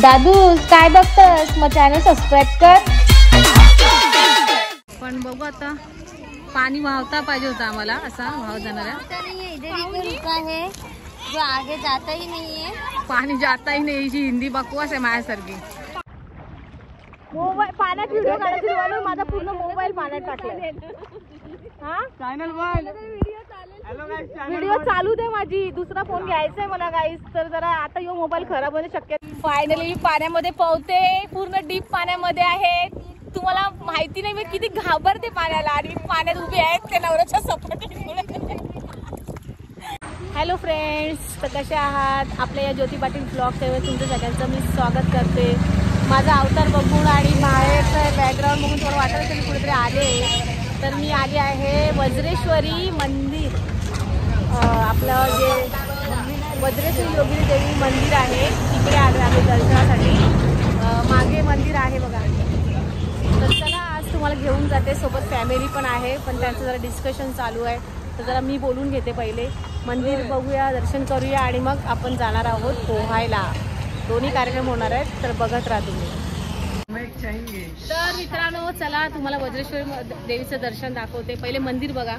दादू काय बघतस, मग channel subscribe कर. पण बघू आता, पाणी वाहता पाहिजे होता आम्हाला, असा वाहत जाणारा है जो आगे जाता ही नहीं है. पाणी जाता ही नाही, ही हिंदी बकवास आहे माझ्यासारखी. मोबाईल पाण्यात व्हिडिओ काढायची म्हणून माझा पूर्ण मोबाईल पाण्यात टाकलाय. हा चॅनल वन व्हिडिओ चालू दे, माझी दुसरा फोन घ्यायचा आहे मला गाईस. तर जरा आता यो मोबाईल खराब होणे शक्य. फायनली पाण्यामध्ये पोहते, पूर्ण डीप पाण्यामध्ये आहे. तुम्हाला माहिती नाही मी किती घाबरते पाण्याला, आणि पाण्यात उभे आहेत ते नवऱ्याच्या सपाटीमुळे. हॅलो फ्रेंड्स, तर कसे आहात? आपल्या या ज्योती पाटील ब्लॉग सेवेत तुमचं सगळ्यांचं मी स्वागत करते. माझा अवतार बघून आणि बाहेरचं बॅकग्राऊंड बघून थोडं वाटत असेल कुठेतरी आले. तर मी आली आहे वज्रेश्वरी मंदिर. आपलं जे वज्रेश्वरी योगिनी देवी मंदिर आहे तिकडे आलो आम्ही दर्शनासाठी. मागे मंदिर आहे बघा. तर चला आज तुम्हाला घेऊन जाते, सोबत फॅमिली पण आहे, पण त्यांचं जरा डिस्कशन चालू आहे. तर जरा मी बोलून घेते पहिले. मंदिर बघूया, दर्शन करूया आणि मग आपण जाणार आहोत पोहायला. दोन्ही कार्यक्रम होणार आहेत, तर बघत राहा तुम्ही. तर मित्रांनो चला तुम्हाला वज्रेश्वरी देवीचं दर्शन दाखवते. पहिले मंदिर बघा.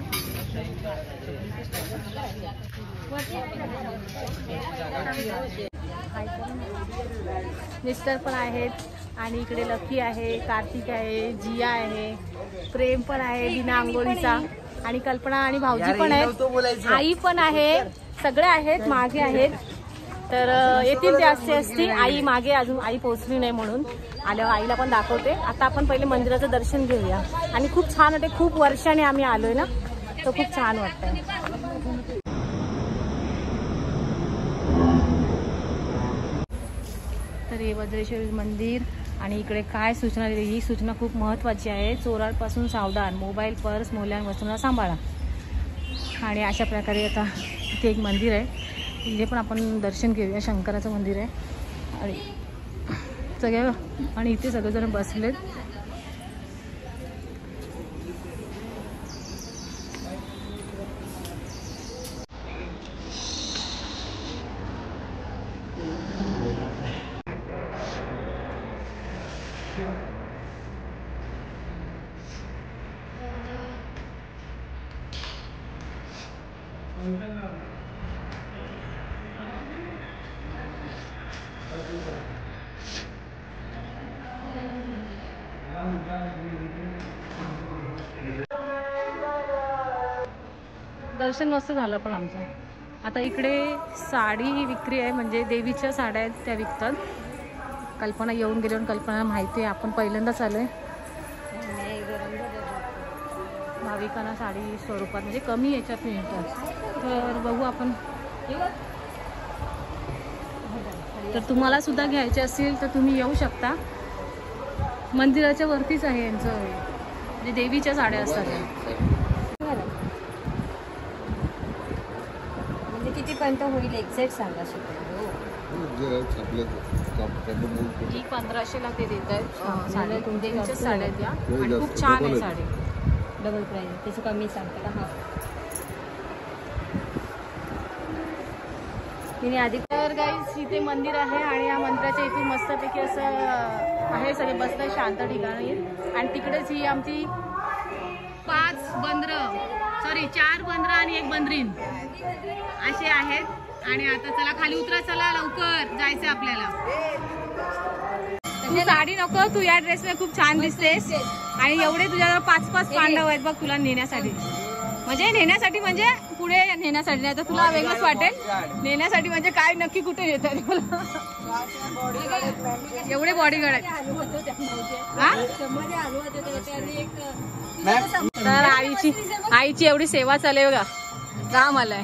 मिस्टर पण आहेत आणि इकडे लकी आहे, कार्तिक आहे, जिया आहे, प्रेम पण आहे बिना आंघोळीचा, आणि कल्पना आणि भाऊजी पण आहेत, आई पण आहे, सगळे आहेत, मागे आहेत. तर येतील जास्ती असती. आई मागे, अजून आई पोहोचली नाही म्हणून आल्यावर आईला पण दाखवते. आता आपण पहिले मंदिराचं दर्शन घेऊया. आणि खूप छान वाटते, खूप वर्षाने आम्ही आलोय ना, तर खूप छान वाटतंय. तर हे वज्रेश्वरी मंदिर. आणि इकडे काय सूचना दिली, ही सूचना खूप महत्त्वाची आहे. चोरांपासून सावधान, मोबाईल, पर्स, मौल्यवान वस्तूंना सांभाळा. आणि अशा प्रकारे आता इथे एक मंदिर आहे, इथे पण आपण दर्शन घेऊया. शंकराचं मंदिर आहे आणि आणि इथे सगळेजण बसलेत. दर्शन मस्त झालं पण आमचं. आता इकडे साडी विक्री आहे, म्हणजे देवीच्या साड्या आहेत त्या विकतात. कल्पना येऊन गेल्यावर कल्पना माहिती आहे, आपण पहिल्यांदाच आलोय. भाविकांना साडी स्वरूपात म्हणजे कमी याच्यात मिळतात. तर बघू आपण. तर तुम्हाला सुद्धा घ्यायचे असतील तर तुम्ही येऊ शकता. मंदिराच्या वरतीच आहे यांचं, म्हणजे देवीच्या साड्या असतात. कितीपर्यंत होईल एक्झॅक्ट सांगा. ही 1500ला ते देत आहेत साड्या, देवीच्या साड्या त्या, आणि खूप छान आहे साडी. डबल प्राईज त्याचं कमी सांगता का? तिने आधी. तर गाईस इथे मंदिर आहे आणि या मंदिराच्या इथे मस्तपैकी असं आहे, सगळे बसतात शांत ठिकाणी. आणि तिकडेच ही आमची 4 बंदरं आणि 1 बंदरीन असे आहेत. आणि आता चला खाली उतरा, चला लवकर जायचंय आपल्याला. तू साडी नको, तू या ड्रेसने खूप छान दिसतेस. आणि एवढे तुझ्याजवळ 5-5 पांडव आहेत बघ तुला नेण्यासाठी. म्हणजे पुढे नेण्यासाठी, नाही तर तुला वेगळंच वाटेल. नेण्यासाठी म्हणजे काय नक्की कुठे नेतात तुला. एवढे बॉडीगार्ड आहेत. तर आईची एवढी सेवा चालेल बघा. काम आलाय.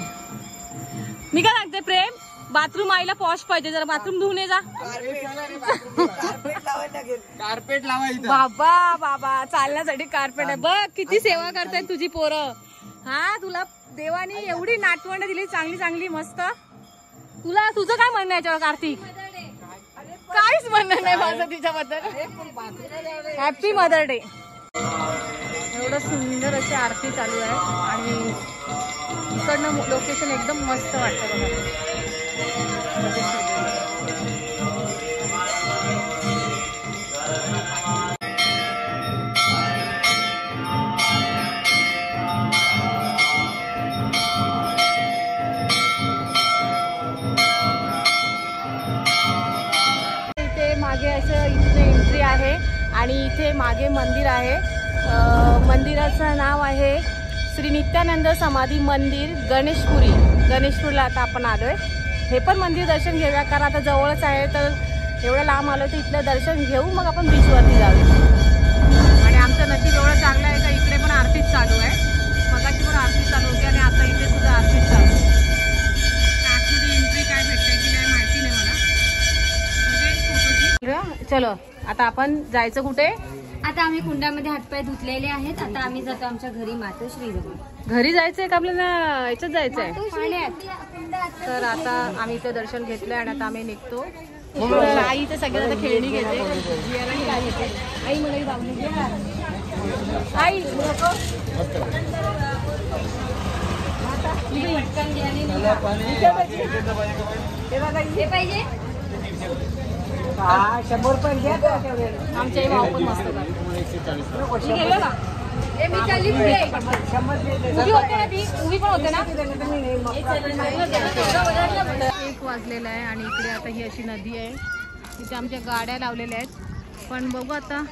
मी काय सांगते प्रेम, बाथरूम आईला पॉश पाहिजे, जरा बाथरूम धुवून ये जा. कार्पेट लावायचं बाबा चालण्यासाठी कार्पेट आहे बघ. किती सेवा करतायत तुझी पोरं. हा, तुला देवाने एवढी नातवंड दिली, चांगली मस्त. तुझं काय म्हणणं आहे याच्यावर कार्तिक? काहीच म्हणणं नाही माझं तिच्याबद्दल. Happy mother day. एवढं सुंदर अशी आरती चालू आहे आणि इकडनं लोकेशन एकदम मस्त वाटतं बघा. आणि इथे मागे मंदिर आहे. मंदिराचं नाव आहे श्री नित्यानंद समाधी मंदिर गणेशपुरीला आता आपण आलोय. हे पण मंदिर दर्शन घेऊया कारण आता जवळच आहे, तर एवढं लांब आलो तर इथलं दर्शन घेऊ, मग आपण बीचवरती जाऊ. आणि आमचं नशीब एवढं चांगलं आहे का इकडे पण आरतीच चालू आहे. मगाशी पण आरती चालू होती आणि आता इथे सुद्धा आरतीच चालू आहे. आतमध्ये एंट्री काय भेटते की नाही माहिती नाही मला, म्हणजे फोटोची. चलो आता आपण जायचं कुठे? आता आम्ही कुंडामध्ये हातपाय धुतलेले आहेत. आता आम्ही जातो आमच्या घरी मातोश्री जवळ. घरी जायचंय का आपल्याला याच्यात जायचंय? पाण्यात. तर आता आम्ही इथे दर्शन घेतलंय आणि आता आम्ही निघतो. आई तर सगळ्यांना खेळणी घेते. आई मला बाबली घे. आई हे पाहिजे. 100 रुपये घ्या. आमच्या आई भाऊ पण मस्त करतात. मी चालली पुढे. उभी होते ना ती, उभी पण होते ना. 1 वाजलेला आहे आणि इकडे आता ही अशी नदी आहे. इथे आमच्या गाड्या लावलेल्या आहेत, पण बघू आता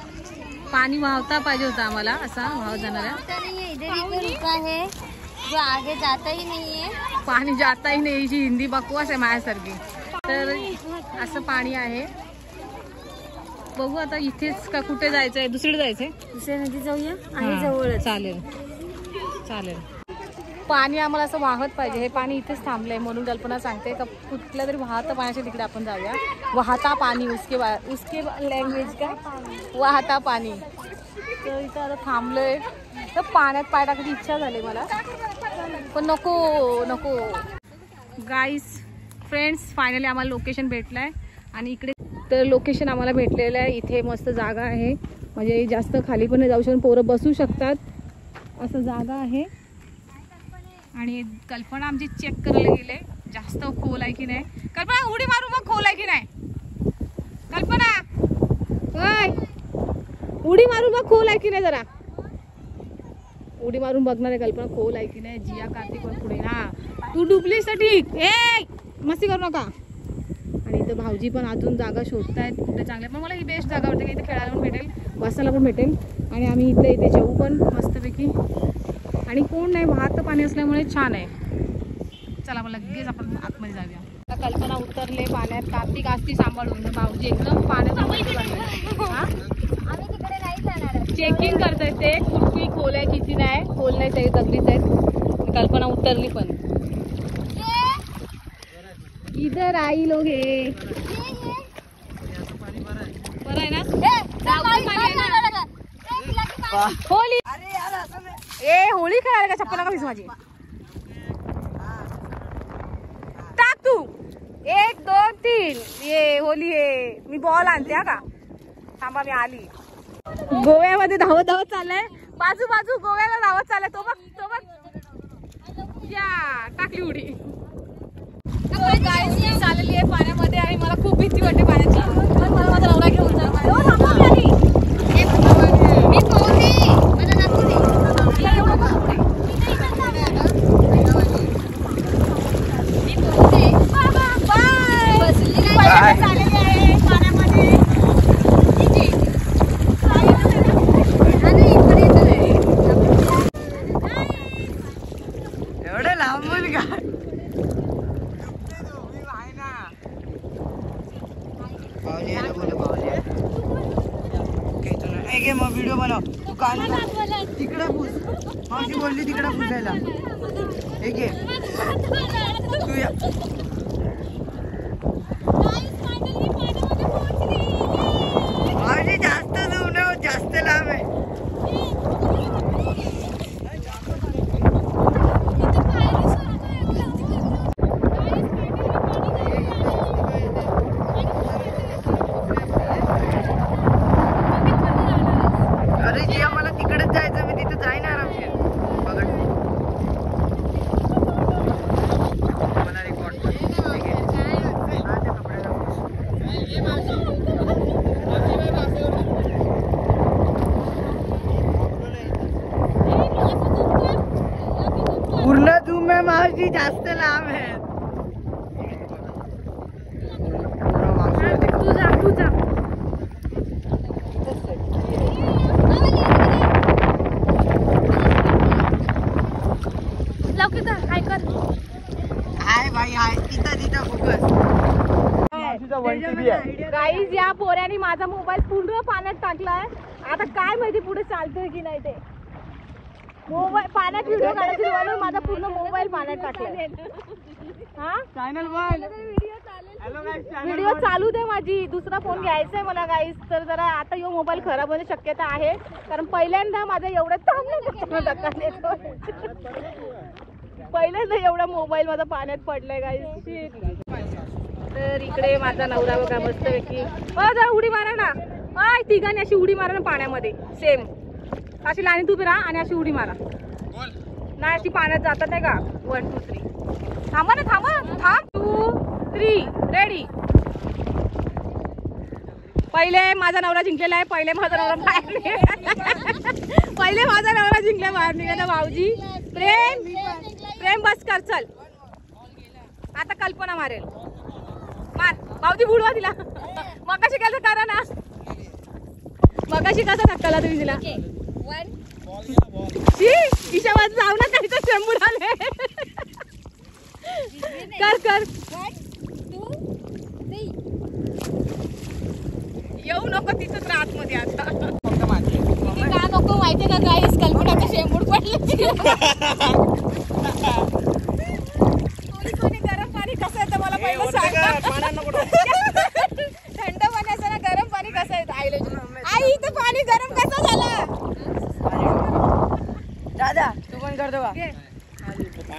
पाणी वाहता पाहिजे होता आम्हाला, असा वाहत जाणारा. इधर ही रुका है जो आगे जाता ही नहीं है. पाणी जाताही नाही, ही हिंदी बकवास आहे माझ्यासारखी. तर असं पाणी आहे. बघू आता इथेच का कुठे जायचंय, दुसरीकडे जायचंय. दुसऱ्या नदी जाऊया. आहे जवळच. चालेल चालेल. पाणी आम्हाला असं वाहत पाहिजे. हे पाणी इथेच थांबलंय म्हणून कल्पना सांगते का कुठल्या तरी वाहतं पाण्याच्या तिकडे आपण जाऊया. वाहता पाणी, उसके लँग्वेज का वाहता पाणी. तर इथं आता थांबलोय, तर पाण्यात पाय टाकायची इच्छा झाली मला, पण नको. गाईस फ्रेंड्स, फायनली आम्हाला लोकेशन भेटलंय आणि इकडे तर लोकेशन आम्हाला भेटलेलं आहे. इथे मस्त जागा आहे, म्हणजे जास्त खाली पण जाऊ शकून पोरं बसू शकतात असं जागा आहे. आणि कल्पना आमची चेक करायला गेले जास्त खोल आहे की नाही. कल्पना उडी मारू मग, खोल आहे की नाही. कल्पना होय, उडी मारू मग, खोल आहे की नाही. जरा उडी मारून बघणार आहे कल्पना खोल आहे की नाही. जिया कार्तिक पण पुढे. हा तू डुबलीस तर ठीक, ए मस्ती करू नका. आणि इथं भाऊजी पण अजून जागा शोधतायत कुठे चांगल्या, पण मला ही बेस्ट जागा वाटते की इथे खेळायला पण भेटेल, बसायला पण भेटेल. आणि आम्ही इथे जेवू पण मस्तपैकी. आणि कोण नाही, वाहतं पाणी असल्यामुळे छान आहे. चला मग लगेच आपण आतमध्ये जाऊया. कल्पना उतरले पाण्यात, कार्तिक असती सांभाळून. भाऊजी एकदम पाण्यात चेकिंग करतायत ते, कुठली खोल आहे किती नाही. खोल नाही, ते दगडीच आहेत. कल्पना उतरली पण. इधर आई लोग हे बरं आहे ना. होली होळी खेळायला का चप्पल नका भिजू माझी. टाक तू 1 2 3. ये होली आहे. मी बॉल आणते हा का, थांबा मी आली. गोव्यामध्ये धावत चाललंय, बाजू गोव्याला धावत चाललंय. तो बघ या टाकली उडी. चाललेली आहे पाण्यामध्ये आणि मला खूप भीती वाटते पाण्याची. पण मला माझा नवरा घेऊन एवढं लांबून का मग व्हिडिओ बनव. तू कान तिकडे पुस, मावशी बोलली तिकडे पुसायला. हे घे तू या. मावशी जास्त दूर नाही, जास्त लांब आहे. पूर्ण झूम में मावशी जास्त लांब है. हाय भाई हाय, तिथं फोकस. गाईज या पोऱ्याने माझा मोबाईल पूर्ण पाण्यात टाकलाय. आता काय माहिती पुढे चालतोय की नाही ते. मोबाईल पाण्यात व्हिडिओ काढायची म्हणून माझा पूर्ण मोबाईल पाण्यात टाकलाय. हा चॅनल वन व्हिडिओ चालू दे माझी. दुसरा फोन घ्यायचा आहे मला गाईज. तर जरा आता यो मोबाईल खराब होण्याची शक्यता आहे, कारण पहिल्यांदा माझा एवढं पहिल्यांदा एवढा मोबाईल माझा पाण्यात पडलाय गाईज. तर इकडे माझा नवरा बघा मस्त पैकी. जरा उडी मारा ना. तिघांनी अशी उडी मारा ना पाण्यामध्ये. सेम अशी लाईनीत उभी राहा आणि अशी उडी मारा. नाही अशी पाण्यात जातात नाही का. 1 2 3 थांबा ना. थांब 2 3 रेडी. पहिले माझा नवरा जिंकलेला आहे. पहिले माझा नवरा बाहेर जिंकला बाहेर निघाला. भाऊजी प्रेम बस कर चल. आता कल्पना मारेल. मार भाऊजी बुडवा तिला. मगाशी कसं करा ना. मगाशी कसा धक्काला तुम्ही तिला. ईशाबाद जाऊ ना काही तर शेंबूड आले. कर येऊ नको तिथंच राहत मध्ये. आता का नको माहितीये का गाईस. कल्पनाचा शेंबूड पडले. गरम पाणी कसं येतं मला पहिलं सांग. थंड पाण्याचं ना गरम पाणी कसं येतं. आई इथं पाणी गरम कसं झालं. दादा तू पण करतो का.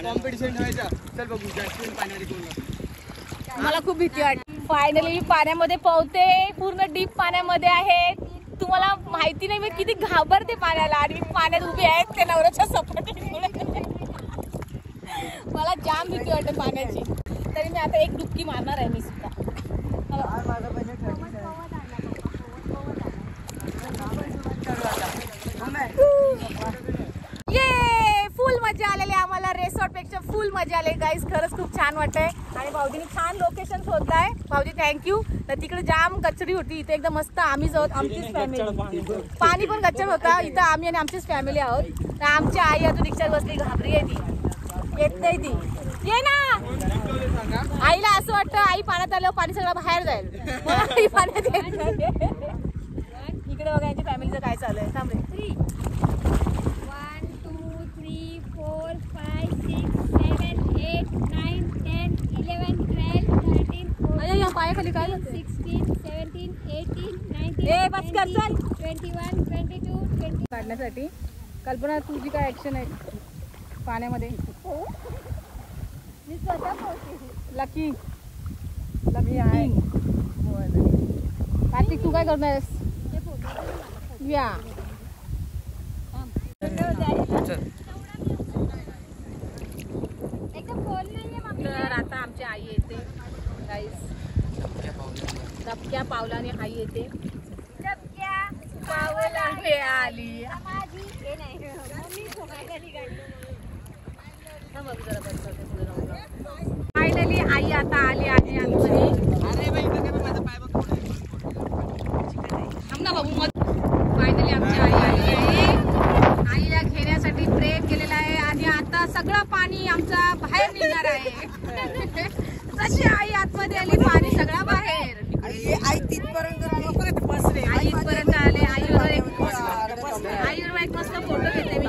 कॉम्पिटिशन ठेवायचा. चल बघू जास्त पाण्यात कोण. मला खूप भीती वाटते. फायनली मी पाण्यामध्ये पोहते. पूर्ण डीप पाण्यामध्ये आहे. तुम्हाला माहिती नाही मी किती घाबरते पाण्याला. आणि मी पाण्यात उभी आहे ते नवऱ्याच्या सपाटीमुळे. मला जाम भीती वाटते पाण्याची. तरी मी आता एक डुबकी मारणार आहे मी सुद्धा. ये फुल मजा आलेली आम्हाला. रिसॉर्ट पेक्षा फुल मजा आली गाईज. खरंच खूप छान वाटतंय. आणि भाऊजीने छान लोकेशन शोधलाय. भाऊजी थँक्यू. तर तिकडे जाम कचडी होती. इथे एकदम मस्त आम्ही जाऊत आमचीच फॅमिली. पाणी पण कच्चर होता. इथं आम्ही आणि आमचीच फॅमिली आहोत. तर आमची आई आता रिक्षात बसली. घाबरी आहे ती. येत नाही ती. ये ना. आईला असं वाटतं आई पाण्यात आल्यावर पाणी सगळं बाहेर जाईल. आई पाण्यात येत नाही. इकडे बघा यांची फॅमिलीचं काय चालू आहे. थांब रे. 1 2 3 4 5 6 7 8 9 10 11 12 13 14 या पायाखाली काय 16 17 18 19 ए बस कर चल. 21 22 20 काढण्यासाठी. कल्पना तुझी काय ऍक्शन आहे पाण्यामध्ये. मी स्वतः पोहोचते. लकी आहे. कार्तिक तू काय करणार आहेस. या एकदम खोल नाहीये मम्मी. तर आता आमची आई येते गाईस. दबक्या पावलाने आई येते. डबक्या पावलाने आली. माझी हे नाही मम्मी सोमायली गाडी. फायनली आई आता आली आहे आतमध्ये. थांब ना बाबू. फायनली आमची आई आली आहे. आईला घेण्यासाठी प्रेम केलेला आहे. आणि आता सगळं पाणी आमचा बाहेर निघणार आहे. जशी आई आतमध्ये आली पाणी सगळं बाहेर. आई तिथपर्यंत बसले. आई इथपर्यंत आले. आईवर एक मस्त फोटो घेतले मी.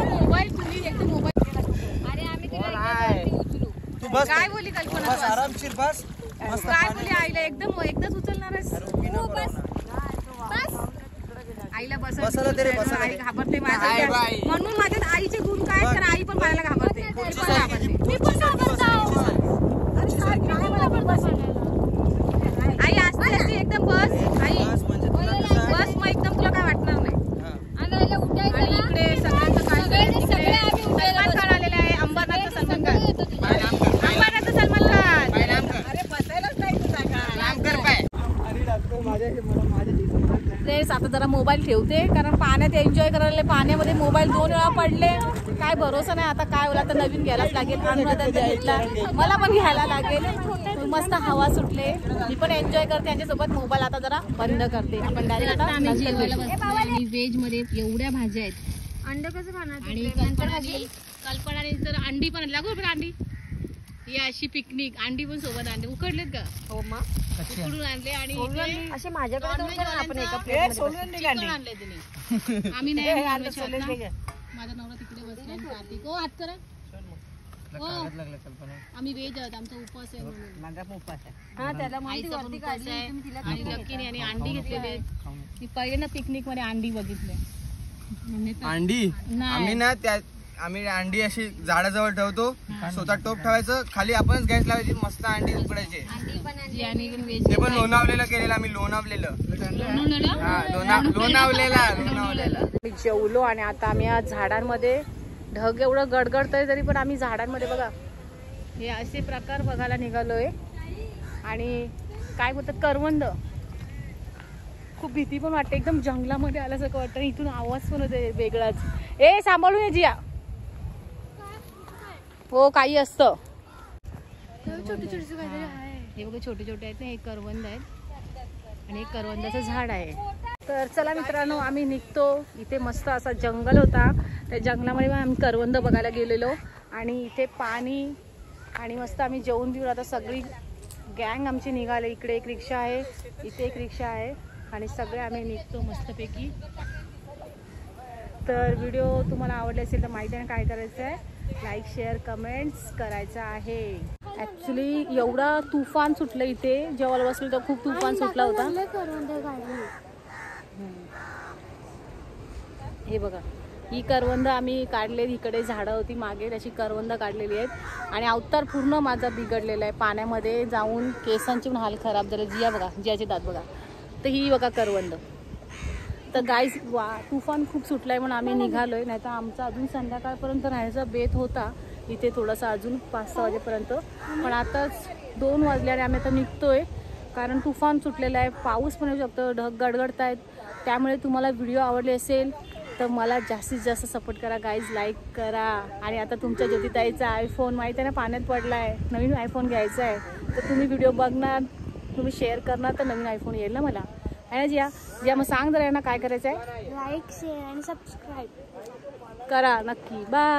मोबाईल तुम्ही एकदम मोबाईल. अरे आम्ही तुला उचलू. तू बस काय बोली कल्पना. बस आरामशीर बस. मस्त काय बोली आईला एकदाच उचलणार आहेस. आईला बसायला दे रे, बसायला आई दे. घाबरते हाय माझ्या. बाई. म्हणून माझ्यात आईचे गुण काय. तर आई पण मला घाबरते. मी पण घाबरते. आई असते असते एकदम बस. आई बस म्हणजे तुला कसं आहे? बस मग एकदम तुला काय वाटणार नाही. आम्ही याला उठायचं आणि ना. इकडे सगळ्यांचं काय सगळे आम्ही उठायला सलमान खान आलेला आहे. अंबरनाथचं सलमान खान. अंबरनाथचं सलमान खान. अरे बसायलाच नाही तुझा का. फ्रेंड्स आता जरा मोबाईल ठेवते कारण पाण्यात एन्जॉय करायला. पाण्यामध्ये मोबाईल 2 वेळा पडले. काय भरोसा नाही आता काय होला. तर नवीन घ्यायलाच लागेल. अनुराधा घेतला मला पण घ्यायला लागेल. मस्त हवा सुटले, मी पण एन्जॉय करते त्यांच्यासोबत. मोबाईल आता जरा बंद करते. आपण डायरेक्ट आता जेवायला बसलो आणि व्हेज मध्ये एवढ्या भाज्या आहेत. अंड कसं खाणार? आणि कल्पनाने तर अंडी पण लागू पण अंडी ही अशी पिकनिक. अंडी पण सोबत आणले. उकडलेत का? हो मग उकडून आणले आणि इथे असे माझ्याकडे आपण एका चिकन आणलंय तिने. आम्ही नाही non-veg खात ना. माझा नवरा तिकडे बसला आणि कार्तिक ओ हात करा. आम्ही व्हेज आहोत, आमचा उपवास आहे म्हणून. हा त्याला आईचा पण उपवास आहे आणि लकीने आणि अंडी घेतलेले आहेत. मी पहिल्यांदा पिकनिक मध्ये अंडी बघितले. अंडी नाही. आम्ही ना त्या आम्ही अंडी अशी झाडाजवळ ठेवतो, स्वतः टोप ठेवायचं, खाली आपणच गॅस लावायची, मस्त अंडी उकडायचे. जी आणि पण व्हेज ते पण लोणावलेलं केलेलं आम्ही, लोणावलेलं. हा लोणावलेला. मी जेवलो आणि आता आम्ही या झाडांमध्ये, ढग एवढं गडगडतंय तरी पण आम्ही झाडांमध्ये बघा हे असे प्रकार बघायला निघालोय. आणि काय बोलतात करवंद, खूप भीती पण वाटते, एकदम जंगलामध्ये आल्यासारखं वाटतं. इथून आवाज पण होते वेगळाच. ए सांभाळून ये जिया. हो काही असतं. हे बघा छोटे छोटे आहेत ना, हे करवंद आहेत आणि एक करवंदाचं झाड आहे. तर चला मित्रांनो आम्ही निघतो. इथे मस्त असा जंगल होता, त्या जंगलामध्ये आम्ही करवंद बघायला गेलेलो आणि इथे पाणी आणि मस्त आम्ही जेवून बिवून आता सगळी गँग आमची निघाले. इकडे एक रिक्षा आहे, इथे एक रिक्षा आहे आणि सगळे आम्ही निघतो मस्तपैकी. तर व्हिडिओ तुम्हाला आवडले असेल तर माहिती आहे काय करायचं आहे, लाईक शेअर कमेंट्स करायचं आहे. ॲक्च्युली एवढा तुफान सुटलं इथे, जेव्हा बसलो तर खूप तुफान सुटला होता. हे बघा ही करवंद आम्ही काढले, इकडे झाडं होती मागे त्याची करवंद काढलेली आहेत. आणि अवतार पूर्ण माझा बिघडलेला आहे, पाण्यामध्ये जाऊन केसांचे पण हाल खराब झाले. जिया बघा, जियाचे दात बघा. तर ही बघा करवंद. तर गाईज वा तुफान खूप सुटलाय म्हणून आम्ही निघालोय, नाही तर आमचा अजून संध्याकाळपर्यंत राहायचा बेत होता इथे थोडासा, अजून 5-6 वाजेपर्यंत. पण आताच 2 वाजले आणि आम्ही आता निघतोय कारण तुफान सुटलेला आहे. पाऊस पण येऊ शकतो, ढग गडगडत आहेत. त्यामुळे तुम्हाला व्हिडिओ आवडले असेल तर मला जास्तीत जास्त सपोर्ट करा गाईज, लाईक करा. आणि आता तुमच्या ज्योतिताईचा आयफोन माहिती आहे ना पाण्यात पडला आहे, नवीन आयफोन घ्यायचा आहे. तर तुम्ही व्हिडिओ बघणार, तुम्ही शेअर करणार तर नवीन आयफोन येईल ना मला, आहे ना जिया? जिया मग सांग जरा यांना काय करायचं आहे. लाईक शेअर आणि सबस्क्राईब करा नक्की. बाय.